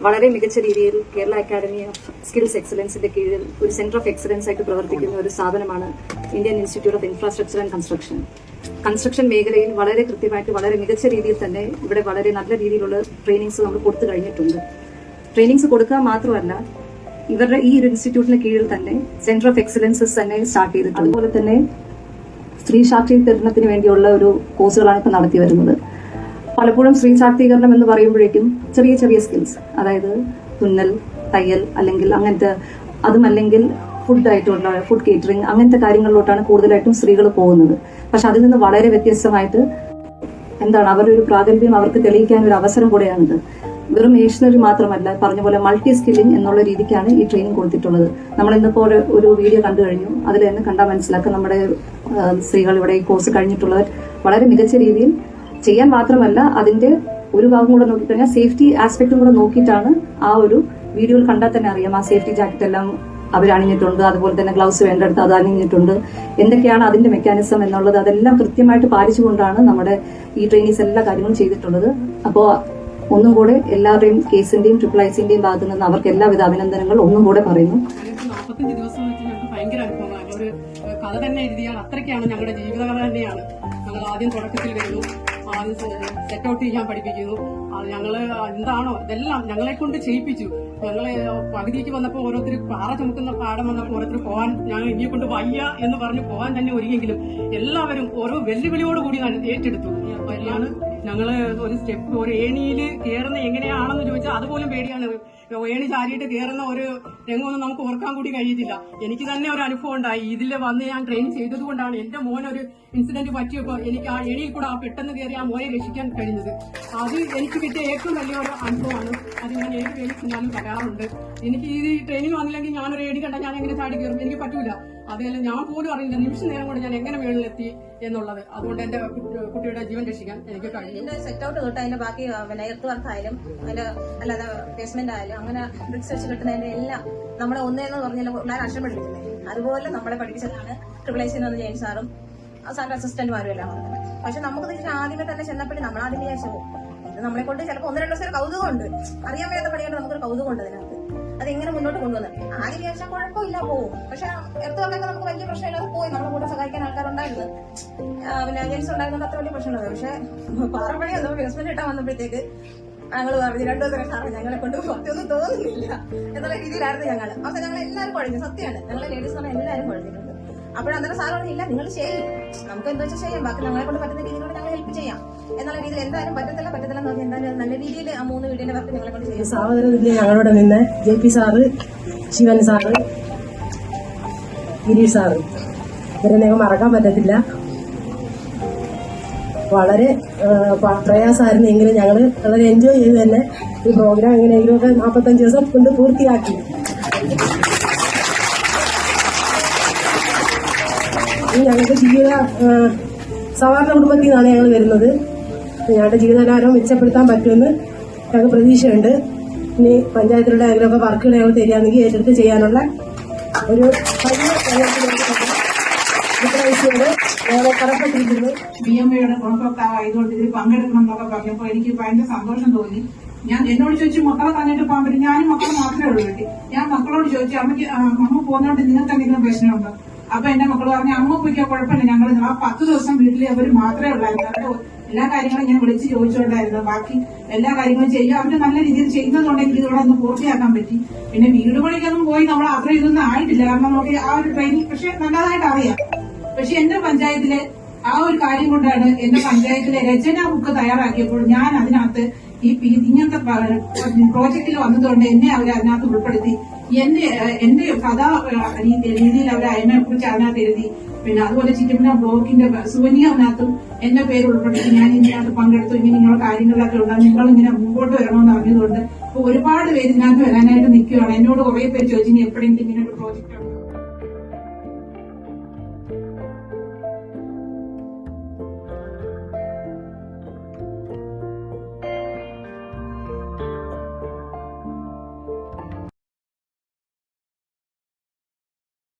വളരെ മികച്ച രീതിയിൽ കേരള അക്കാദമി ഓഫ് സ്കിൽസ് എക്സലൻസിന്റെ കീഴിൽ ഒരു സെന്റർ ഓഫ് എക്സലൻസ് ആയിട്ട് പ്രവർത്തിക്കുന്ന ഒരു സ്ഥാപനമാണ് Indian institute of infrastructure and construction. Construction മേഖലയിൽ വളരെ കൃത്യമായിട്ട് വളരെ മികച്ച രീതിയിൽ തന്നെ ഇവിടെ വളരെ നല്ല രീതിയിലുള്ള ട്രെയിനിങ്സ് നമ്മൾ കൊടുത്തു കഴിഞ്ഞിട്ടുണ്ട്. ട്രെയിനിങ്സ് കൊടുക്കുക മാത്രമല്ല, ഇവരുടെ ഈ ഒരു ഇൻസ്റ്റിറ്റ്യൂട്ടിന് കീഴിൽ തന്നെ സെന്റർ ഓഫ് എക്സലൻസസ് തന്നെ സ്റ്റാർട്ട് ചെയ്തിട്ടുണ്ട്. അതുപോലെ തന്നെ സ്ത്രീ ശാക്തീകരണത്തിന് വേണ്ടിയുള്ള ഒരു കോഴ്സുകളാണ് ഇപ്പോൾ നടത്തി വരുന്നത്. പലപ്പോഴും സ്ത്രീ ശാക്തീകരണം എന്ന് പറയുമ്പോഴേക്കും ചെറിയ ചെറിയ സ്കിൽസ്, അതായത് തുന്നൽ, തയ്യൽ, അല്ലെങ്കിൽ അങ്ങനത്തെ, അതുമല്ലെങ്കിൽ ഫുഡ് കേറ്ററിംഗ്, അങ്ങനത്തെ കാര്യങ്ങളിലോട്ടാണ് കൂടുതലായിട്ടും സ്ത്രീകൾ പോകുന്നത്. പക്ഷെ അതിൽ നിന്ന് വളരെ വ്യത്യസ്തമായിട്ട് അവരുടെ ഒരു പ്രാഗൽഭ്യം അവർക്ക് തെളിയിക്കാൻ ഒരു അവസരം കൂടെയാണിത്. വെറും മേഷനറി മാത്രമല്ല, പറഞ്ഞ പോലെ മൾട്ടി സ്കില്ലിംഗ് എന്നുള്ള രീതിക്കാണ് ഈ ട്രെയിനിങ് കൊടുത്തിട്ടുള്ളത്. നമ്മൾ ഇന്നിപ്പോൾ ഒരു വീഡിയോ കണ്ടു കഴിഞ്ഞു. അതിൽ തന്നെ കണ്ടാൽ മനസ്സിലാക്കുക നമ്മുടെ സ്ത്രീകൾ ഇവിടെ ഈ കോഴ്സ് കഴിഞ്ഞിട്ടുള്ളവർ വളരെ മികച്ച രീതിയിൽ ചെയ്യാൻ മാത്രമല്ല, അതിന്റെ ഒരു ഭാഗം കൂടെ നോക്കിക്കഴിഞ്ഞാൽ സേഫ്റ്റി ആസ്പെക്ടും കൂടെ നോക്കിയിട്ടാണ് ആ ഒരു വീഡിയോയിൽ കണ്ടാൽ തന്നെ അറിയാം. ആ സേഫ്റ്റി ജാക്കറ്റ് എല്ലാം അവർ അണിഞ്ഞിട്ടുണ്ട്, അതുപോലെ തന്നെ ഗ്ലൗസ് വേണ്ടെടുത്ത് അത് അണിഞ്ഞിട്ടുണ്ട്. എന്തൊക്കെയാണ് അതിന്റെ മെക്കാനിസം എന്നുള്ളത് അതെല്ലാം കൃത്യമായിട്ട് പാലിച്ചുകൊണ്ടാണ് നമ്മുടെ ഈ ട്രെയിനീസ് എല്ലാ കാര്യങ്ങളും ചെയ്തിട്ടുള്ളത്. അപ്പോൾ ഒന്നും കൂടെ എല്ലാവരുടെയും കേസിന്റെയും IIICന്റെയും ഭാഗത്തു നിന്ന് അവർക്ക് എല്ലാവിധ അഭിനന്ദനങ്ങൾ ഒന്നും കൂടെ പറയുന്നു. 45 ദിവസം വെച്ച് ഞങ്ങൾക്ക് ഭയങ്കര അനുഭവമാണ്. ഒരു കഥ തന്നെ എഴുതിയാൽ അത്രയ്ക്കാണ് ഞങ്ങളുടെ ജീവിതകഥ തന്നെയാണ്. ഞങ്ങൾ ആദ്യം തുടക്കത്തിൽ വരുന്നു, ആദ്യം സെറ്റ് ഔട്ട് ചെയ്യാൻ പഠിപ്പിക്കുന്നു. ഞങ്ങള് എന്താണോ ഇതെല്ലാം ഞങ്ങളെ കൊണ്ട് ചെയ്യിപ്പിച്ചു. ഞങ്ങളെ പകുതിക്ക് വന്നപ്പോൾ ഓരോരുത്തർ പാറ ചുമക്കുന്ന പാഠം വന്നപ്പോൾ ഓരോരുത്തർ പോകാൻ ഞങ്ങൾ ഇനിയെ കൊണ്ട് വയ്യ എന്ന് പറഞ്ഞ് പോകാൻ തന്നെ ഒരുങ്ങിയെങ്കിലും എല്ലാവരും ഓരോ വെല്ലുവിളിയോടുകൂടി ഏറ്റെടുത്തു. അതിലാണ് ഞങ്ങള് ഒരു സ്റ്റെപ്പ്, ഒരു ഏണിയില് കയറുന്ന എങ്ങനെയാണെന്ന് ചോദിച്ചാൽ അതുപോലും പേടിയാണ്. ഏണി ചാരിയിട്ട് കയറുന്ന ഒരു രംഗമൊന്നും നമുക്ക് ഓർക്കാൻ കൂടി കഴിയത്തില്ല. എനിക്ക് തന്നെ ഒരു അനുഭവം ഉണ്ടായി. ഇതിൽ വന്ന് ഞാൻ ട്രെയിൻ ചെയ്തത് കൊണ്ടാണ് എന്റെ മോനൊരു ഇൻസിഡന്റ് പറ്റിയപ്പോൾ എനിക്ക് ആ ഏണിയിൽ കൂടെ പെട്ടെന്ന് കയറി ആ മോനെ രക്ഷിക്കാൻ കഴിഞ്ഞത്. അത് എനിക്ക് കിട്ടിയ ഏറ്റവും വലിയൊരു അനുഭവമാണ്. അത് ഞാൻ ഏത് പേര് ഞാനും പറയാറുണ്ട്. എനിക്ക് ഈ ട്രെയിനിങ് വന്നില്ലെങ്കിൽ ഞാനൊരു ഏണി കണ്ടാൽ ഞാൻ എങ്ങനെ ചാടി കയറും? എനിക്ക് പറ്റൂല. അതേപോലെ ഞാൻ പോലും അറിയില്ല നിമിഷ നേരം കൊണ്ട് ഞാൻ എങ്ങനെ മേളിലെത്തി എന്നുള്ളത്. അതുകൊണ്ട് എന്റെ കുട്ടിയുടെ ജീവൻ രക്ഷിക്കാൻ എനിക്ക് കഴിയും. സെറ്റ് ഔട്ട് തൊട്ട് അതിന്റെ ബാക്കി എർത്ത് വർക്ക് ആയാലും അതിന്റെ അല്ലാതെ ബേസ്മെന്റ് ആയാലും അങ്ങനെ ബ്രിക്സ് വെച്ച് കിട്ടുന്നതിന്റെ എല്ലാം നമ്മളെ ഒന്നേന്ന് പറഞ്ഞാൽ പിള്ളേർ അക്ഷരം പഠിപ്പിക്കുന്നത് അതുപോലെ നമ്മളെ പഠിപ്പിച്ചതാണ് IIIC എന്ന് ജെയിൻ സാറും സാറിന്റെ അസിസ്റ്റന്റുമാരും എല്ലാം വന്നത്. പക്ഷെ നമുക്ക് ആദ്യമേ തന്നെ ചെന്നപ്പോഴും നമ്മൾ ആദ്യം വിചാരിച്ചു ഇത് നമ്മളെ കൊണ്ട് ചിലപ്പോൾ 1-2 ദിവസം ഒരു കൗതുകമുണ്ട്, അറിയാൻ വയ്യാത്ത പണിയായിട്ട് നമുക്കൊരു കൗതുകമുണ്ട് അതിനകത്ത്. അതെങ്ങനെ മുന്നോട്ട് കൊണ്ടുവന്നത് ആദ്യം വിചാരിച്ചാൽ കുഴപ്പമില്ല, പോവും. പക്ഷെ എർത്ത് വർക്കൊക്കെ നമുക്ക് വലിയ പ്രശ്നമില്ലാതെ പോയി. നമ്മുടെ കൂടെ സഹായിക്കാൻ ആൾക്കാരുണ്ടായിരുന്നു, പിന്നെ ജെൻസ് ഉണ്ടായിരുന്നത് അത്ര വലിയ പ്രശ്നമുള്ളത്. പക്ഷെ പാറപ്പണി നമ്മൾ ബേസ്മെന്റ് ഇട്ടാൻ വന്നപ്പോഴത്തേക്ക് ഞങ്ങൾ പറഞ്ഞു 2 ദിവസം സാറ് ഞങ്ങളെ കൊണ്ട് കുറച്ചൊന്നും തോന്നുന്നില്ല എന്നുള്ള രീതിയിലായിരുന്നു ഞങ്ങൾ. അവസാനം ഞങ്ങൾ എല്ലാവരും കുഴഞ്ഞു. സത്യമാണ്, ഞങ്ങളെ ലേഡീസ് പറഞ്ഞാൽ എല്ലാവരും കുഴഞ്ഞിട്ടുണ്ട്. അപ്പോഴന്നേരം സാറ് പറഞ്ഞില്ല, നിങ്ങൾ ചെയ്യും, നമുക്ക് എന്താ വെച്ചാൽ ചെയ്യാം, ബാക്കി ഞങ്ങളെ കൊണ്ട് പറ്റുന്ന രീതിയിലൂടെ ഞങ്ങൾ ഹെൽപ്പ് ചെയ്യാം എന്നുള്ള രീതിയിൽ. എന്തായാലും പറ്റത്തില്ല എന്ന് പറഞ്ഞാൽ എന്തായാലും നല്ല രീതിയിൽ ആ 3 വീടിന്റെ വർക്ക് ഞങ്ങളെ കൊണ്ട് ചെയ്യാം. സാഹോദരത്തിൽ ഞങ്ങളോട് നിന്ന് JP sir, Shivan sir, Girish sir, ഇവരെ നിങ്ങൾക്ക് മറക്കാൻ പറ്റത്തില്ല. വളരെ പ്രയാസമായിരുന്നു, എങ്കിലും ഞങ്ങൾ വളരെ എൻജോയ് ചെയ്ത് തന്നെ ഈ പ്രോഗ്രാം എങ്ങനെയെങ്കിലുമൊക്കെ 45 ദിവസം കൊണ്ട് പൂർത്തിയാക്കി. ഞങ്ങൾക്ക് സാധാരണ കുടുംബത്തിൽ നിന്നാണ് ഞങ്ങൾ വരുന്നത്. ഞങ്ങളുടെ ജീവിതകാലം മെച്ചപ്പെടുത്താൻ പറ്റുമെന്ന് ഞങ്ങൾക്ക് പ്രതീക്ഷയുണ്ട്. ഇനി പഞ്ചായത്തിലുള്ള അതിലൊക്കെ വർക്കുകൾ ഞങ്ങൾ തരികയാണെങ്കിൽ ഏറ്റെടുത്ത് ചെയ്യാനുള്ള ഒരു കടപ്പെട്ടിരിക്കുന്നു. BMAയുടെ ഗുണഭോക്താവ് ആയതുകൊണ്ട് ഇതിൽ പങ്കെടുക്കണം എന്നൊക്കെ പറഞ്ഞപ്പോൾ എനിക്ക് ഭയങ്കര സന്തോഷം തോന്നി. ഞാൻ എന്നോട് ചോദിച്ചു മക്കളെ തന്നിട്ട് പോകാൻ പറ്റും. ഞാനും മക്കളെ മാത്രമേ ഉള്ളൂ വീട്ടിൽ. ഞാൻ മക്കളോട് ചോദിച്ചു അമ്മ പോകുന്നതുകൊണ്ട് നിങ്ങൾക്ക് എന്തെങ്കിലും പ്രശ്നമുണ്ടോ? അപ്പൊ എന്റെ മക്കൾ പറഞ്ഞു അമ്മ പോയിക്കോ, കുഴപ്പമില്ല, ഞങ്ങൾ ആ 10 ദിവസം വീട്ടിൽ അവർ മാത്രമേ ഉള്ളായിരുന്നു. അവരുടെ എല്ലാ കാര്യങ്ങളും ഞാൻ വിളിച്ച് ചോദിച്ചുകൊണ്ടായിരുന്നു. ബാക്കി എല്ലാ കാര്യങ്ങളും ചെയ്യും. അവര് നല്ല രീതിയിൽ ചെയ്യുന്നതുകൊണ്ട് എനിക്ക് ഇതോടെ ഒന്ന് പൂർത്തിയാക്കാൻ പറ്റി. പിന്നെ വീട് പണിക്കൊന്നും പോയി നമ്മൾ അത്ര ഇതൊന്നും ആയിട്ടില്ല, കാരണം നമുക്ക് ആ ഒരു ട്രെയിനിങ് പക്ഷെ നല്ലതായിട്ട് അറിയാം. പക്ഷെ എന്റെ പഞ്ചായത്തിലെ ആ ഒരു കാര്യം കൊണ്ടാണ് എന്റെ പഞ്ചായത്തിലെ രചനാ ബുക്ക് തയ്യാറാക്കിയപ്പോൾ ഞാൻ അതിനകത്ത് ഇങ്ങനത്തെ പ്രോജക്റ്റിൽ വന്നതുകൊണ്ട് എന്നെ അവർ അതിനകത്ത് ഉൾപ്പെടുത്തി. എന്റെ കഥാ രീതിയിൽ അവർ അതിനെ കുറിച്ച് അതിനകത്ത് എഴുതി. പിന്നെ അതുപോലെ ചിറ്റമ്പന ബ്ലോക്കിന്റെ സുവനിയറിനകത്തും എന്റെ പേര് ഉൾപ്പെടുത്തി ഞാൻ ഇതിനകത്ത് പങ്കെടുത്തു. ഇങ്ങനെ നിങ്ങളുടെ കാര്യങ്ങളിലൊക്കെ ഉണ്ടാകും, നിങ്ങളിങ്ങനെ മുമ്പോട്ട് വരണമെന്ന് അറിഞ്ഞതുകൊണ്ട് ഒരുപാട് പേര് ഇതിനകത്ത് വരാനായിട്ട് നിൽക്കുകയാണ്. എന്നോട് കുറെ പേര് ചോദിച്ചു എപ്പോഴെങ്കിലും ഇങ്ങനെ ഒരു പ്രോജക്റ്റ്